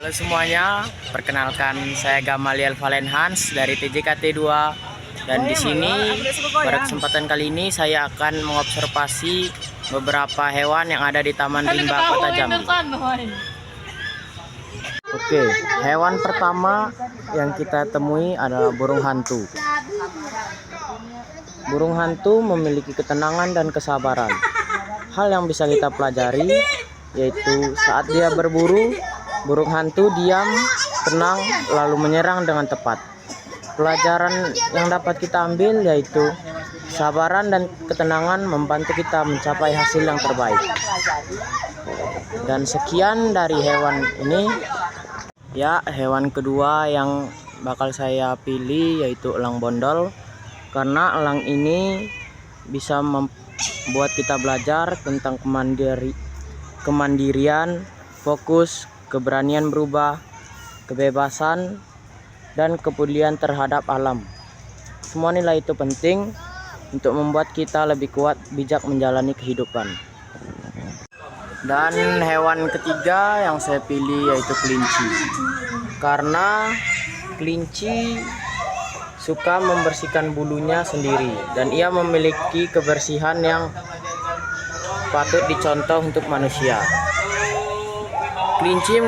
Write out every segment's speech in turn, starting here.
Halo semuanya, perkenalkan saya Gamaliel Valenhans dari TJKT 2 dan di sini pada kesempatan kali ini saya akan mengobservasi beberapa hewan yang ada di Taman Rimba Kota Jambi. Oke, hewan pertama yang kita temui adalah burung hantu. Burung hantu memiliki ketenangan dan kesabaran. Hal yang bisa kita pelajari yaitu saat dia berburu, burung hantu diam, tenang, lalu menyerang dengan tepat. Pelajaran yang dapat kita ambil yaitu kesabaran dan ketenangan membantu kita mencapai hasil yang terbaik. Dan sekian dari hewan ini. Ya, hewan kedua yang bakal saya pilih yaitu elang bondol, karena elang ini bisa membuat kita belajar tentang kemandirian, fokus, keberanian berubah, kebebasan, dan kepedulian terhadap alam. Semua nilai itu penting untuk membuat kita lebih kuat, bijak menjalani kehidupan. Dan hewan ketiga yang saya pilih yaitu kelinci, karena kelinci suka membersihkan bulunya sendiri dan ia memiliki kebersihan yang patut dicontoh untuk manusia. Kelinci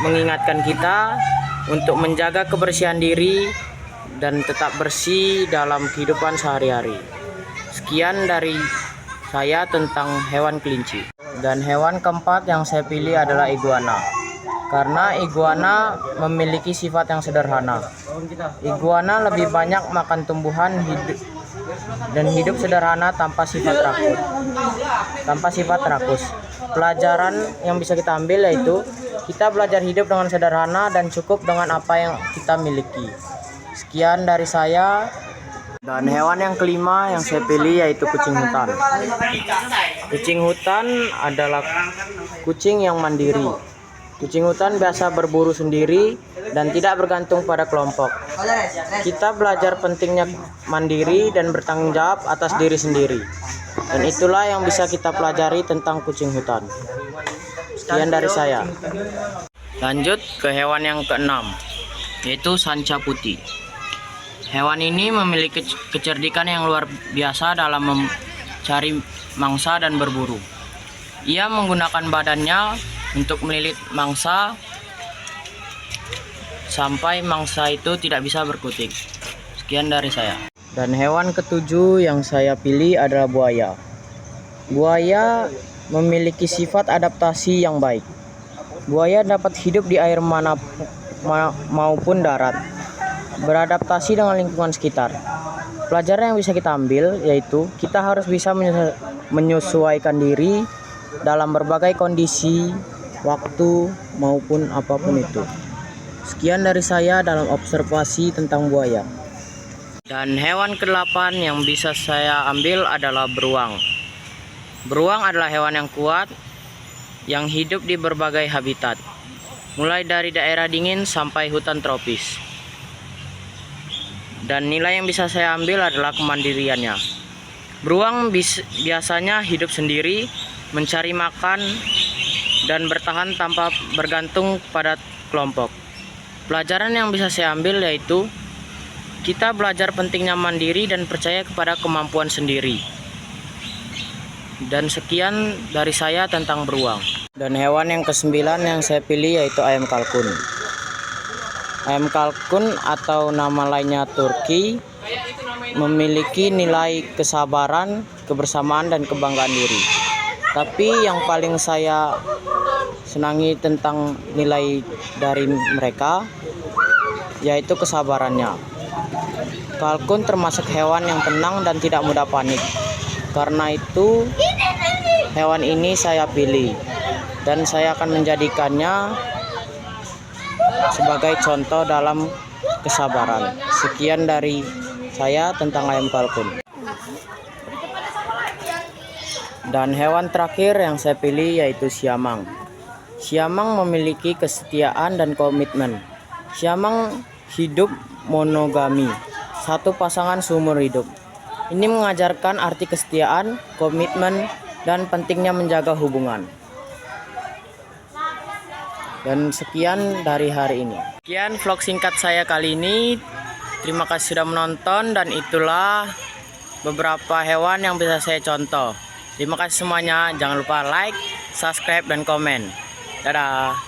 mengingatkan kita untuk menjaga kebersihan diri dan tetap bersih dalam kehidupan sehari-hari. Sekian dari saya tentang hewan kelinci. Dan hewan keempat yang saya pilih adalah iguana, karena iguana memiliki sifat yang sederhana. Iguana lebih banyak makan tumbuhan dan hidup sederhana tanpa sifat rakus. Pelajaran yang bisa kita ambil yaitu kita belajar hidup dengan sederhana dan cukup dengan apa yang kita miliki. Sekian dari saya. Dan hewan yang kelima yang saya pilih yaitu kucing hutan. Kucing hutan adalah kucing yang mandiri. Kucing hutan biasa berburu sendiri dan tidak bergantung pada kelompok. Kita belajar pentingnya mandiri dan bertanggung jawab atas diri sendiri. Dan itulah yang bisa kita pelajari tentang kucing hutan. Sekian dari saya. Lanjut ke hewan yang keenam, yaitu sanca putih. Hewan ini memiliki kecerdikan yang luar biasa dalam mencari mangsa dan berburu. Ia menggunakan badannya untuk melilit mangsa sampai mangsa itu tidak bisa berkutik. Sekian dari saya. Dan hewan ketujuh yang saya pilih adalah buaya. Buaya memiliki sifat adaptasi yang baik. Buaya dapat hidup di air maupun darat, beradaptasi dengan lingkungan sekitar. Pelajaran yang bisa kita ambil yaitu kita harus bisa menyesuaikan diri dalam berbagai kondisi, waktu, maupun apapun itu. Sekian dari saya dalam observasi tentang buaya. Dan hewan ke-8 yang bisa saya ambil adalah beruang. Beruang adalah hewan yang kuat yang hidup di berbagai habitat, mulai dari daerah dingin sampai hutan tropis. Dan nilai yang bisa saya ambil adalah kemandiriannya. Beruang biasanya hidup sendiri, mencari makan, dan bertahan tanpa bergantung pada kelompok. Pelajaran yang bisa saya ambil yaitu kita belajar pentingnya mandiri dan percaya kepada kemampuan sendiri. Dan sekian dari saya tentang beruang. Dan hewan yang ke-9 yang saya pilih yaitu ayam kalkun. Ayam kalkun atau nama lainnya turki memiliki nilai kesabaran, kebersamaan, dan kebanggaan diri. Tapi yang paling saya senangi tentang nilai dari mereka yaitu kesabarannya. Kalkun termasuk hewan yang tenang dan tidak mudah panik. Karena itu hewan ini saya pilih dan saya akan menjadikannya sebagai contoh dalam kesabaran. Sekian dari saya tentang ayam kalkun. Dan hewan terakhir yang saya pilih yaitu siamang. Siamang memiliki kesetiaan dan komitmen. Siamang hidup monogami, satu pasangan seumur hidup. Ini mengajarkan arti kesetiaan, komitmen, dan pentingnya menjaga hubungan. Dan sekian dari hari ini. Sekian vlog singkat saya kali ini. Terima kasih sudah menonton, dan itulah beberapa hewan yang bisa saya contoh. Terima kasih semuanya. Jangan lupa like, subscribe, dan komen. Dadah.